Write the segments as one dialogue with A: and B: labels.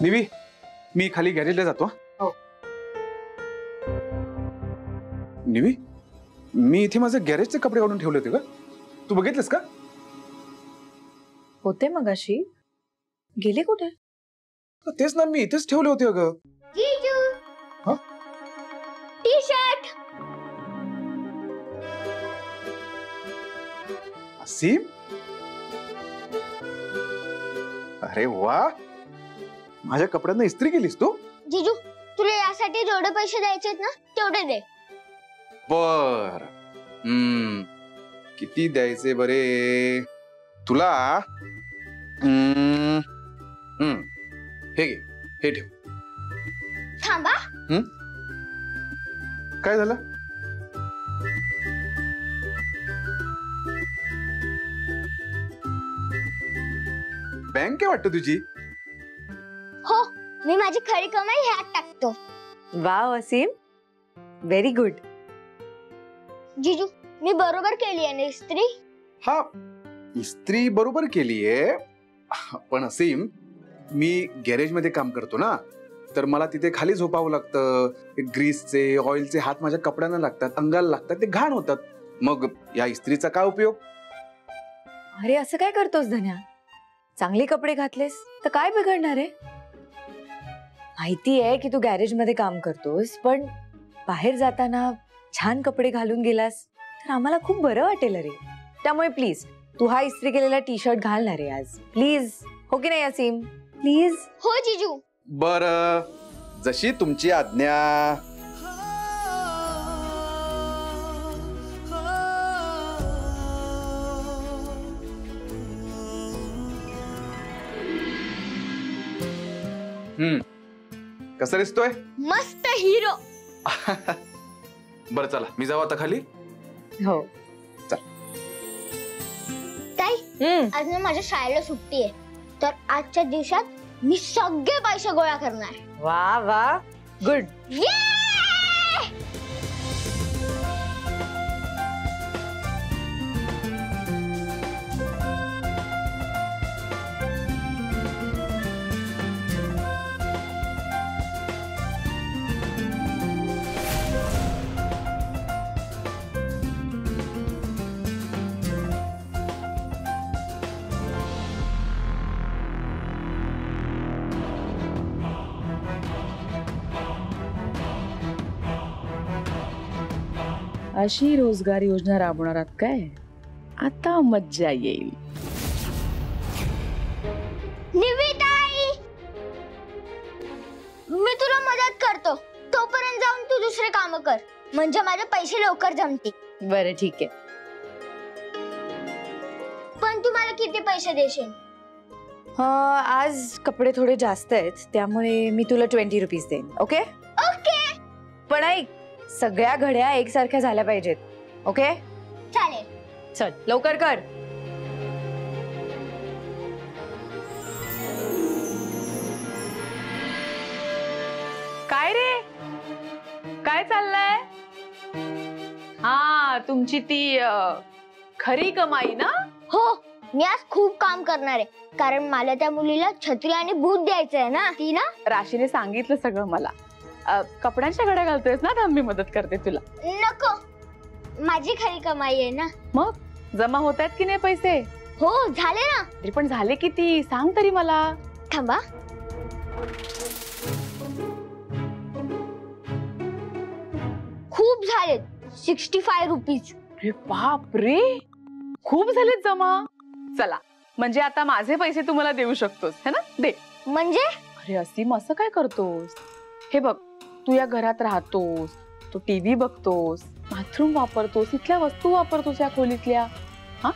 A: निवी, मी खाली गॅरेजला जातो.
B: हो.
A: निवी, मी इथे माझे गॅरेजचे कपडे काढून ठेवले होते का? तू बघितलेस का?
B: होते मगाशी. गेले कुठे?
A: तेच ना, मी इथेच ठेवले होते अगं.
C: जीजू,
A: हा?
C: T shirt.
A: असीम, अरे वा, माझ्या कपड्यांना इस्त्री केलीस तू?
C: जीजू, तुला यासाठी जेवढे पैसे द्यायचे ना तेवढे दे.
A: बर. किती द्यायचे बरे तुला? हे घे, हे ठेव.
C: थांबा.
A: काय झालं? बँक आहे वाटतं तुझी?
C: हो, मी माझी खरी कमाई ह्यात टाकतो.
B: वाव असीम, व्हेरी गुड.
C: जीजू, मी बरोबर केली आहे ना इस्त्री?
A: हा, इस्त्री बरोबर केलीये, पण असीम, मी गॅरेज मध्ये काम करतो ना, तर मला तिथे खाली झोपावं लागतं. ग्रीसचे, ऑइलचे हात माझ्या कपड्यांना लागतात, अंगाला लागतात, ते घाण होतात. मग या इस्त्रीचा काय उपयोग?
B: अरे असं काय करतोस धन्या? चांगले कपडे घातलेस तर काय बिघडणार आहे? माहिती आहे की तू गॅरेज मध्ये काम करतोस, पण बाहेर जाताना छान कपडे घालून गेलास तर आम्हाला खूप बरं वाटेल रे. त्यामुळे प्लीज तू हा इस्त्री केलेला टी शर्ट घालणार आहे आज, प्लीज. हो की नाही असीम? प्लीज.
C: हो जीजू.
A: बर, जशी तुमची आज्ञा. कसं दिसतोय?
C: मस्त हिरो.
A: बरं चला, मी जाऊ आता खाली.
B: हो.
C: ताई, आज ना माझ्या शाळेला सुट्टी आहे, तर आजच्या दिवसात मी सगळे पैसे गोळा करणार.
B: वा वा, गुड.
D: अशी रोजगार योजना राबवणार आहात काय? आता मज्जा येईल.
C: निविताई, मी तुला मदत करतो. तोपर्यंत जाऊन तू दुसरे काम कर, म्हणजे माझे पैसे लवकर जमतील.
B: बरं ठीक आहे.
C: पण तू मला किती पैसे देशील?
B: आज कपडे थोडे जास्त आहेत, त्यामुळे मी तुला 20 रुपीज देईन. ओके?
C: ओके.
B: पण ऐक, सगळ्या घड्या एकसारख्या झाल्या पाहिजेत. ओके?
C: चालेल.
B: चल लवकर कर.
D: काय रे, काय चाललंय? हा, तुमची ती खरी कमाई ना?
C: हो, मी आज खूप काम करणार आहे, कारण मला त्या मुलीला छत्री आणि बूट द्यायचं आहे ना. ती ना,
D: राशीने सांगितलं सगळं मला. कपड्यांच्या घड्या घालतोयस ना, थांब मी मदत करते तुला.
C: नको, माझी खरी कमाई आहे ना.
D: मग जमा होत आहेत की नाही पैसे?
C: हो, झाले ना.
D: तरी पण झाले किती सांग तरी मला.
C: थांबा. खूप झालेत, 65 रुपीज.
D: अरे बाप रे, खूप झालेत जमा. चला, म्हणजे आता माझे पैसे तुम्हाला देऊ शकतोस है ना? दे.
C: म्हणजे?
D: अरे असीम, असं काय करतोस? हे बघ, तू या घरात राहतोस, तू टीव्ही बघतोस, बाथरूम वापरतोस, इथल्या वस्तू वापरतोस या खोलीतल्या. हा,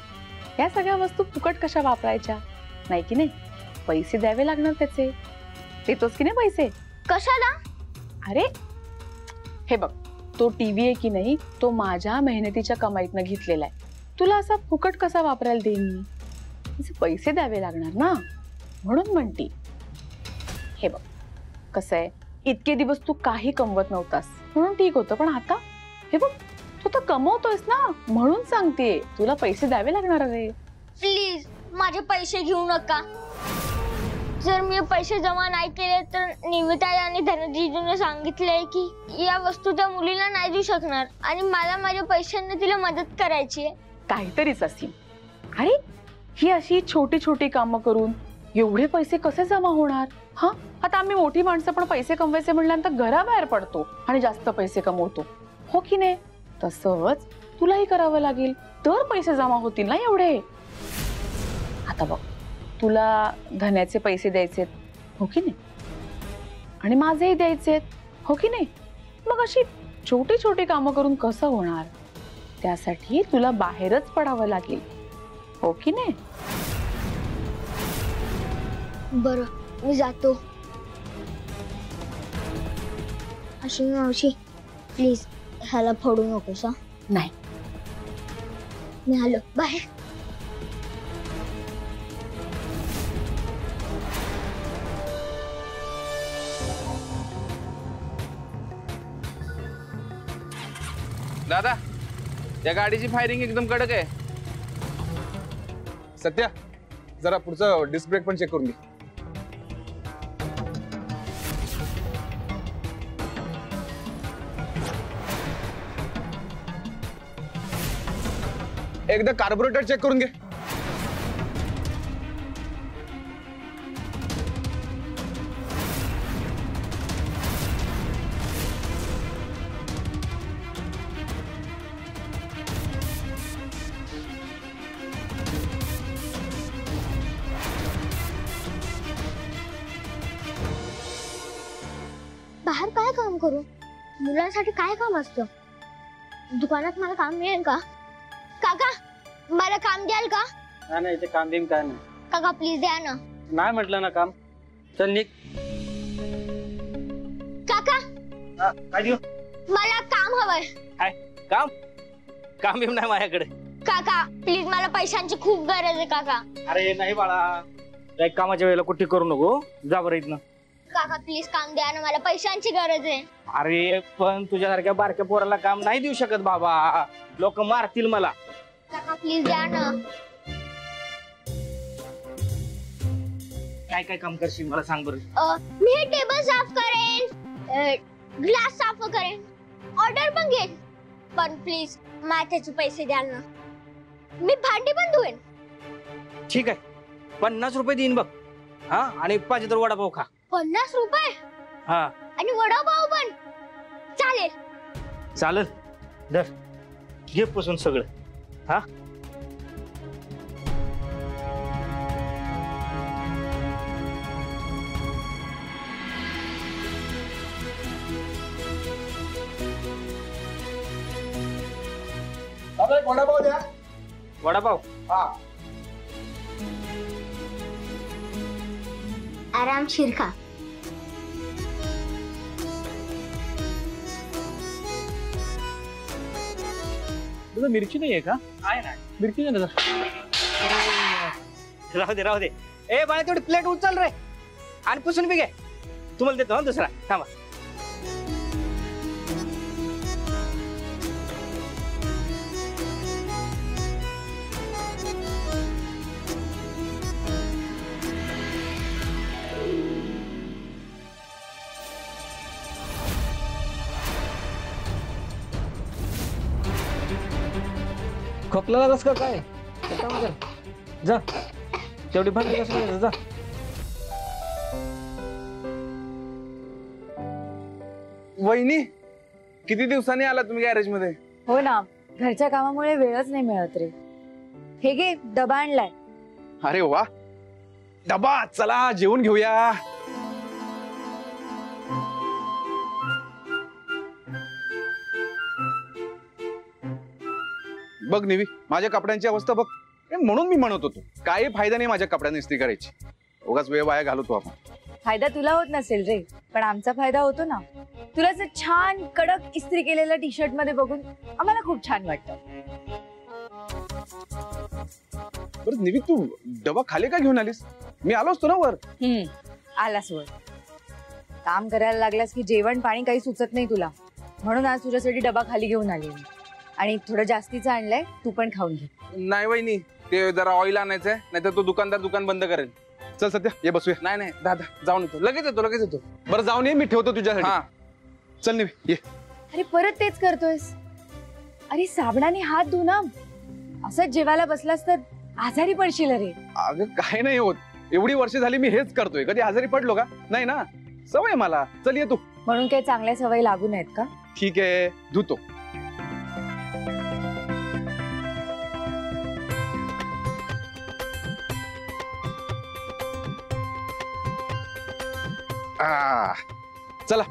D: या सगळ्या वस्तू फुकट कशा वापरायच्या? नाही की नाही? पैसे द्यावे लागणार त्याचे. देतोस की नाही पैसे?
C: कशाला?
D: अरे हे बघ, तो टीव्ही आहे की नाही, तो माझ्या मेहनतीच्या कमाईतनं घेतलेला आहे. तुला असा फुकट कसा वापरायला देईन मी? त्याचे पैसे द्यावे लागणार ना, म्हणून म्हणती. हे बघ कसं आहे, इतके दिवस तू काही कमवत नव्हतास म्हणून ठीक होतं, पण आता हे बघ, तू तर कमवतोयस ना, म्हणून सांगते तुला पैसे द्यावे लागणार. अरे
C: प्लीज माझे पैसे घेऊ नका. जर मी पैसे जमा नाही केले तर निविताई आणि धनजीजूने सांगितलंय की या वस्तू त्या मुलीला नाही देऊ शकणार आणि मला माझ्या पैशांनी तिला मदत करायची आहे.
D: काहीतरीच असीम. अरे ही अशी छोटी छोटी कामं करून एवढे पैसे कसे जमा होणार? हा, आता आम्ही मोठी माणसं पण पैसे कमवायचे म्हटल्यानंतर घराबाहेर पडतो आणि जास्त पैसे कमवतो, हो की नाही? तसंच तुलाही करावं लागेल तर पैसे जमा होतील ना एवढे. आता बघ, तुला धन्याचे पैसे द्यायचेत, हो की नाही? आणि माझेही द्यायचेत, हो की नाही? मग अशी छोटी छोटी कामं करून कसं होणार? त्यासाठी तुला बाहेरच पडावं लागेल, हो की नाही?
C: बरं, मी जातो. अश्विनी मावशी, प्लीज ह्याला फोडू नकोस. हा,
D: नाही.
C: मी आलो, बाय.
E: दादा, या गाडीची फायरिंग एकदम कडक आहे.
A: सत्या, जरा पुढचं डिस्क ब्रेक पण चेक करून घे. एकदा कार्बोरेटर चेक करून घे.
C: बाहेर काय काम करू? मुलांसाठी काय काम असतं? दुकानात मला काम मिळेल का? काका, मला काम द्याल का?
F: नाही, ते काम देईन काय नाही.
C: काका प्लीज द्या ना.
F: नाही म्हटलं ना काम. चल निघ.
C: काका,
F: काय देऊ?
C: मला काम हवंय.
F: काय काम? काम येऊ नाही माझ्याकडे.
C: काका प्लीज, मला पैशांची खूप गरज आहे काका.
F: अरे नाही बाळा, एक कामाच्या वेळेला कुठे करू नको. जा बरं इथनं.
C: काका प्लीज काम द्या ना, मला पैशांची गरज आहे.
F: अरे पण तुझ्यासारख्या बारक्या पोराला काम नाही देऊ शकत बाबा, लोक मारतील मला.
C: काका प्लीज द्या ना.
F: काय काय काम करशील मला सांग बरं.
C: मी हे टेबल साफ करेन, ग्लास साफ करेन, ऑर्डर पण घेईन, पण प्लीज माथ्याचे पैसे द्याल ना. मी भांडी पण धुवेन.
F: ठीक आहे, 50 रुपये देईन बघ. हा, आणि पाहिजे तर वडापाव खा.
C: 50 रुपये
F: हा
C: आणि वडापाव पण चालेल.
F: चालेल. धर, घे पुसून सगळं. हा,
A: वडापाव द्या.
F: वडापाव.
A: हा,
C: आरामशीर खा.
F: तुझं मिरची नाहीये का? आहे ना, मिरची नाही ना. राहू दे राहू दे. ए बाळा, तेवढी प्लेट उचल रे आणि पुसून बी घे. तुम्हाला देतो हा दुसरा. थांबा. खोकला लागस का काय? जा, तेवढी भांडी कसं जा.
A: वहिनी, किती दिवसांनी आला तुम्ही गॅरेज मध्ये?
B: हो ना, घरच्या कामामुळे वेळच नाही मिळत रे. हे घे, डबा आणलाय.
A: अरे वा, डबा. चला जेवून घेऊया. बघ निवी, माझ्या कपड्यांची अवस्था बघ. म्हणून मी म्हणत होतो, काही फायदा नाही माझ्या कपड्यांना इस्त्री करायची. उगाच वेळ वाया घालवतो आपण.
B: फायदा तुला होत नसेल रे, पण आमचा फायदा होतो ना. तुला असं छान कडक इस्त्री केलेल्या टी शर्ट मध्ये बघून आम्हाला खूप छान वाटतं.
A: बरं निवी, तू डबा खाली का घेऊन आलीस? मी आलो असतो ना वर.
B: आलास वर. काम करायला लागलास की जेवण पाणी काही सुचत नाही तुला, म्हणून आज तुझ्यासाठी डबा खाली घेऊन आली मी. आणि थोडं जास्तीचं आणलंय, तू पण खाऊन घे.
E: नाही वहिनी, ते जरा ऑइल आणायचंय, नाहीतर तो दुकानदार दुकान बंद करेल.
A: चल सध्या ये बसूया.
E: नाही नाही दादा जाऊन येतो, लगेच येतो.
A: बरं जाऊन ये, मी ठेवतो तुझ्यासाठी.
E: हा
A: चल निवी ये.
B: अरे परत तेच करतोयस. अरे साबणाने हात धु ना. असंच जेवायला बसलास तर आजारी पडशील रे.
A: अगं काय नाही होत, एवढी वर्ष झाली मी हेच करतोय. कधी आजारी पडलो का? नाही ना, सवय मला. चल ये तू.
B: म्हणून काही चांगल्या सवयी लागू नयेत का?
A: ठीक आहे, धुतो. चला.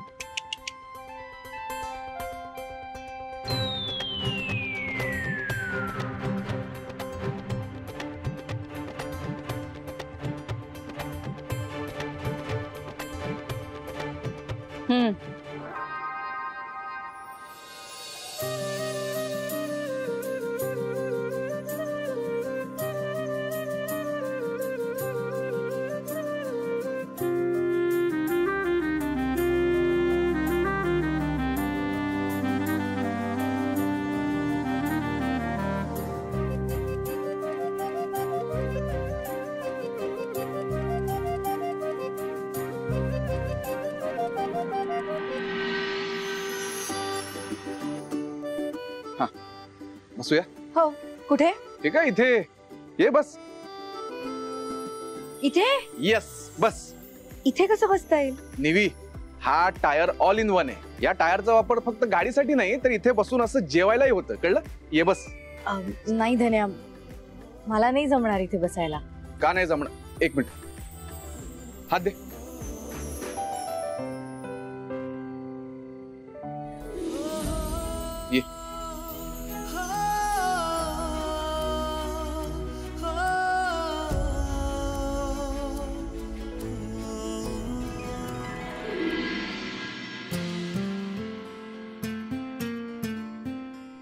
A: बसूया.
B: हो. कुठे?
A: ठीक आहे, इथे ये बस.
B: इथे?
A: येस बस.
B: इथे कसं बसता येईल?
A: निवी, हा टायर ऑल इन वन आहे. या टायरचा वापर फक्त गाडीसाठी नाही तर इथे बसून असं जेवायलाही होतं, कळलं? ये बस.
B: नाही धन्या, मला नाही जमणार इथे बसायला.
A: का नाही जमणार? एक मिनिट, हात दे. ये.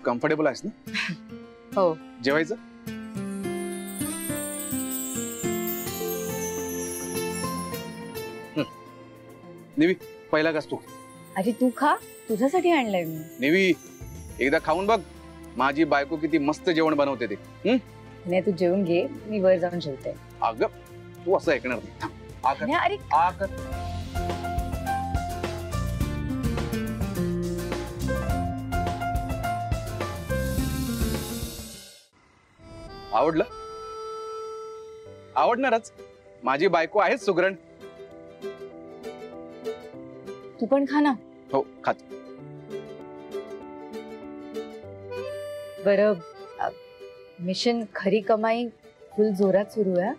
A: कम्फर्टेबल आहेस ना?
B: हो.
A: जेवायचं? निवी, पहिला घास तू.
B: अरे तू खा, तुझ्यासाठी आणलंय मी.
A: निवी, एकदा खाऊन बघ, माझी बायको किती मस्त जेवण बनवते ते.
B: नाही तू जेवून घे, मी वर जाऊन जेवते.
A: अगं तू असं ऐकणार नाही. थांब. आ कर.
B: धन्या, अरे
A: आ कर. आवडलं? आवडणारच, माझी बायको आहेच सुगरण.
B: तू पण खा ना.
A: हो खात.
B: बरं, मिशन खरी कमाई फुल जोरात सुरू आहे.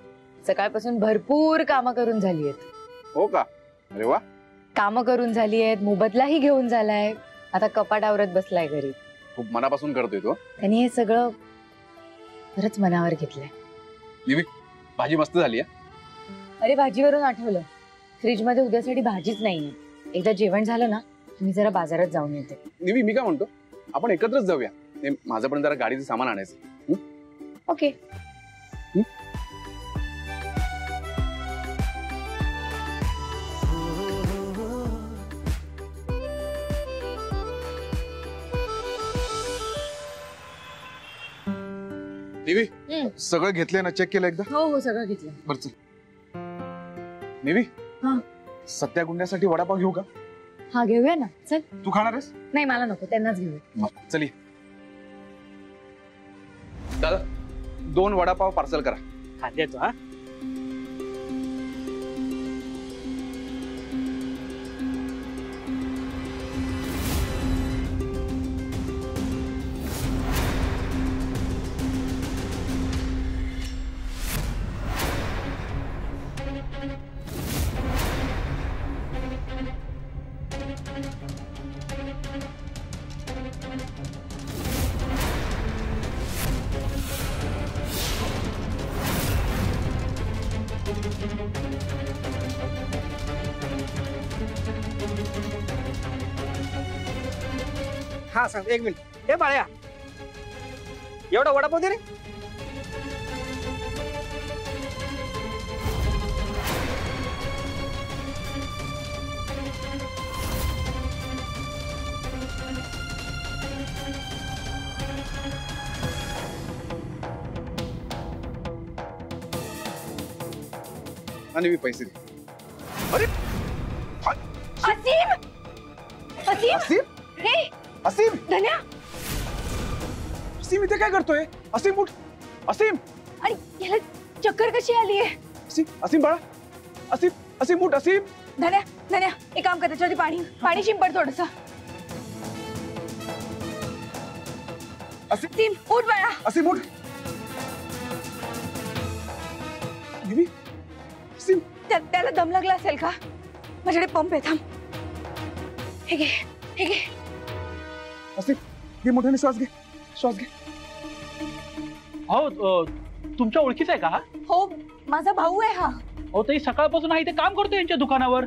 B: सकाळपासून भरपूर कामं करून झाली आहेत.
A: हो का? अरे वा.
B: कामं करून झाली आहेत, मोबदलाही घेऊन झालाय. आता कपाट आवरत बसलाय घरी.
A: खूप मनापासून करतोय तो.
B: त्यांनी हे सगळं खरंच मनावर घेतलंय.
A: निवी, भाजी मस्त झाली आहे.
B: अरे भाजीवरून आठवलं, फ्रीज मध्ये उद्यासाठी भाजीच नाहीये. एकदा जेवण झालं ना, मी जरा बाजारात जाऊन येते.
A: निवी, मी काय म्हणतो, आपण एकत्रच जाऊया. माझं पण जरा गाडीचं सामान आणायचं.
B: ओके.
A: निवी, सगळं घेतलंय ना? चेक केलं एकदा?
B: हो हो, सगळं घेतलं.
A: बरं चल. निवी, सत्या गुंड्यासाठी वडापाव घेऊ का?
B: हा घेऊया ना, चल.
A: तू खाणार आहेस?
B: नाही मला नको, त्यांनाच घेऊया.
A: चल ये. दादा, 2 वडापाव पार्सल करा.
F: हा देतो. हा हा सांग. एक मिनिट. हे बाळ्या, एवढा वडापाव दे रे.
A: आणि मी पैसे दे. अरे
B: असीम असीम
A: असीम
B: हे
A: असीम
B: धन्या
A: असीम इथे काय करतोय? असीम उठ. असीम
B: आणि याला चक्कर कशी आली आहे?
A: असीम असीम बाळा. असीम असीम उठ. असीम
B: धन्या धन्या एक काम कर, त्याच्यावरती पाणी शिंपड थोडस.
A: असीम
B: उठ बाळा.
A: असीम उठ. निवी असीम
B: त्याला दम लागला असेल का? माझ्याकडे पंप आहे, थांब. हे घे हे घे.
A: असीम घे मोठ्याने श्वास घे. श्वास घे.
G: हो तुमच्या ओळखीचा आहे का हा?
B: हो माझा भाऊ आहे हा.
G: हो तरी सकाळपासून हा इथे काम करतो यांच्या दुकानावर.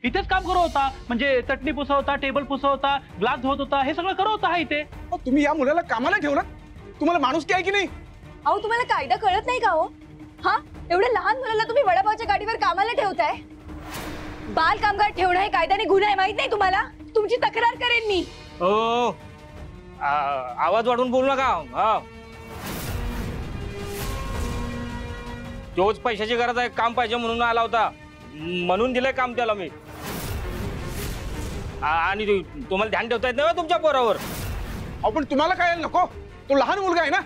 G: इथेच काम करत होता, म्हणजे चटणी पुसत होता, टेबल पुसत होता, ग्लास धुवत होता, हे सगळं करत होता हा इथे.
A: तुम्ही या मुलाला कामाला ठेवलं? तुम्हाला माणूस आहे की नाही?
B: अहो तुम्हाला कायदा कळत नाही का हो? हा एवढ्या लहान मुलाला तुम्ही वडापावच्या गाडीवर कामाला ठेवताय? बाल कामगार ठेवणं हे कायद्याने गुन्हा आहे, माहित नाही तुम्हाला? तुमची तक्रार करेन मी.
F: हो आवाज वाढवून बोलू नका. हा तोच पैशाची गरज आहे, काम पाहिजे म्हणून आला होता, म्हणून दिलंय काम त्याला मी. आणि तुम्हाला ध्यान ठेवता येत नाही तुमच्या पोरावर?
A: पण तुम्हाला काय नको? तो लहान मुलगा आहे ना,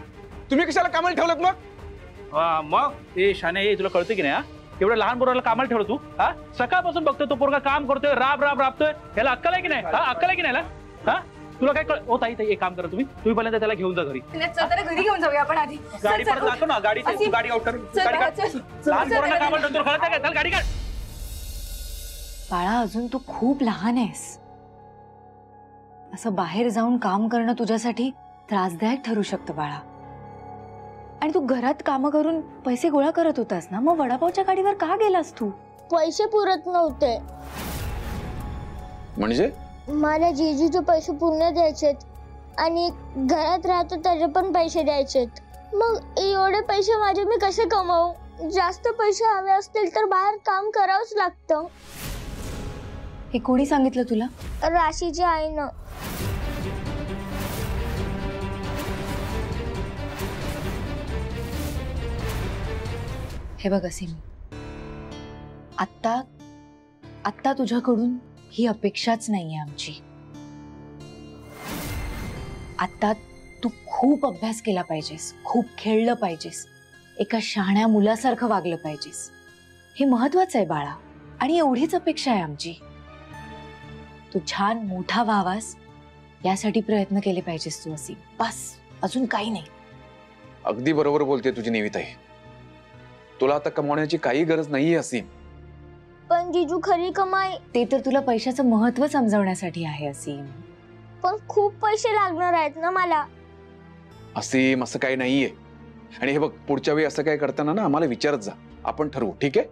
A: तुम्ही कशाला कामाला ठेवलं मग?
G: मग ते शाने तुला कळतं की नाही? हा एवढ्या लहान पोराला कामाला ठेवलं तू? हा सकाळपासून बघतोय तो पोरगा काम करतोय, राबतोय. याला अक्कल आहे की नाही? हा अक्कल आहे की नाही? हा तुला काय कळ? ताई एक काम करा, तुम्ही पहिल्यांदा त्याला घेऊन जा घरी.
B: घरी घेऊन जाऊया आपण आधी.
G: गाडी परत दाखव ना. गाडी आउट कर. लहान पोरांना कामाला ठेवतो, कळत आहे का? चल गाडी काढ.
B: बाळा अजून तू खूप लहान आहेस. असं बाहेर जाऊन काम करणं तुझ्यासाठी त्रासदायक ठरू शकतं बाळा. आणि तू घरात काम करून पैसे गोळा करत होतास ना, मग वडापावच्या गाडीवर का गेलास तू?
C: पैसे पुरत नव्हते.
A: म्हणजे
C: मला जीजूचे पैसे पूर्ण द्यायचेत आणि घरात राहतो त्याचे पण पैसे द्यायचेत. मग एवढे पैसे माझे मी कसे कमावू? जास्त पैसे हवे असतील तर बाहेर काम करावंच लागतं.
B: हे कोणी सांगितलं तुला?
C: राशीच्या आईनं.
B: हे बघ असीम, आत्ता तुझ्याकडून ही अपेक्षाच नाहीये आमची. आता तू खूप अभ्यास केला पाहिजेस, खूप खेळलं पाहिजेस, एका शहाण्या मुलासारखं वागलं पाहिजेस. हे महत्वाचं आहे बाळा, आणि एवढीच अपेक्षा आहे आमची. तू छान मोठा व्हावास यासाठी प्रयत्न केले पाहिजेस तू असीम, बस, अजून काही नाही.
A: अगदी बरोबर बोलते तुझी निविताई. तुला आता कमवण्याची काही गरज नाहीये असीम.
C: पण जीजू खरी कमाई.
B: ते तर तुला पैशाचं महत्व समजवण्यासाठी आहे असीम.
C: पण खूप पैसे लागणार आहेत ना मला.
A: असीम असं काही नाहीये. आणि हे बघ, पुढच्या वेळी असं काय करताना ना आम्हाला विचारत जा, आपण ठरवू, ठीक आहे?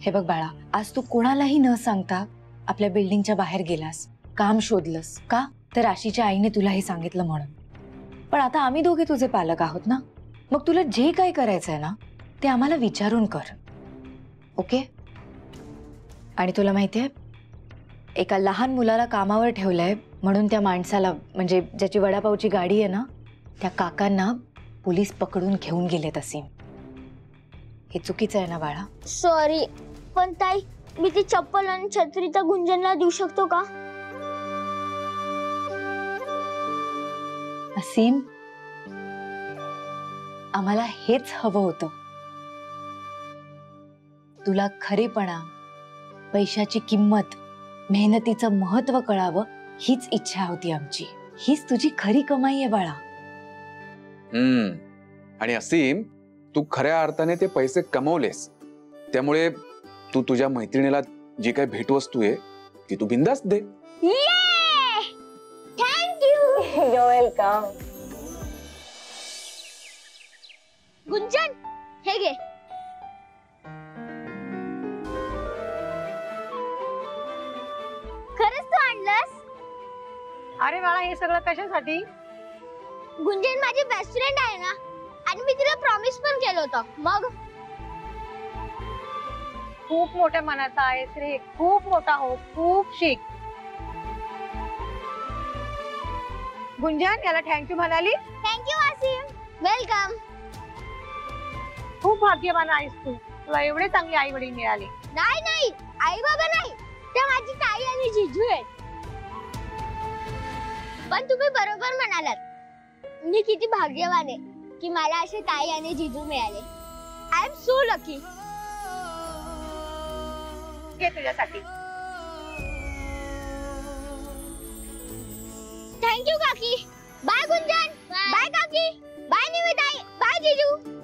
B: हे बघ बाळा, आज तू कोणालाही न सांगता आपल्या बिल्डिंगच्या बाहेर गेलास, काम शोधलंस का? तर राशीच्या आईने तुला हे सांगितलं म्हणून. पण आता आम्ही दोघे तुझे पालक आहोत ना, मग तुला जे काही करायचंय ना ते आम्हाला विचारून कर, ओके? आणि तुला माहितीये, एका लहान मुलाला कामावर ठेवलंय म्हणून त्या माणसाला, म्हणजे ज्याची वडापावची गाडी आहे ना, त्या काकांना पोलीस पकडून घेऊन गेलेत असीम. हे चुकीचं आहे ना बाळा?
C: सॉरी, पण ताई मी ती चप्पल आणि छत्री त्या गुंजनला देऊ शकतो का?
B: असीम, आम्हाला हेच हवं होतं. तुला खरेपणा, पैशाची किंमत, मेहनतीचं महत्व कळावं हीच इच्छा होती आमची. हीच तुझी खरी कमाई आहे बाळा.
A: आणि असीम, तू खऱ्या अर्थाने ते पैसे कमवलेस, त्यामुळे तू तुझ्या मैत्रिणीला जी काही भेटवस्तू आहे ती तू बिंदास्त दे.
C: थँक्यू.
B: वेलकम.
C: गुंजन, हे घे. खरंच तू आणलंस?
H: अरे बाळा, हे सगळं कशासाठी?
C: गुंजन माझी बेस्ट फ्रेंड आहे ना, आणि मी तिला प्रॉमिस पण केलं होतं. मग
H: खूप मोठ्या मनाचा आहेस रे, खूप मोठा हो, खूप शिक. गुंजन, याला थँक्यू म्हणाली?
C: थँक्यू आसिम. वेलकम.
H: खूप भाग्यवान आहेस तू, तुला एवढे चांगले आई वडील मिळाले.
C: नाही नाही, आई बाबा नाही, ते माझी ताई आणि जिजू आहेत. पण तुम्ही बरोबर म्हणालात, मी किती भाग्यवान आहे की मला असे ताई आणि जिजू मिळाले. I am so lucky.
H: घे तुझ्यासाठी.
C: थँक्यू काकी. बाय गुंजन. बाय काकी. बाय निवेदाई. बाय जिजू.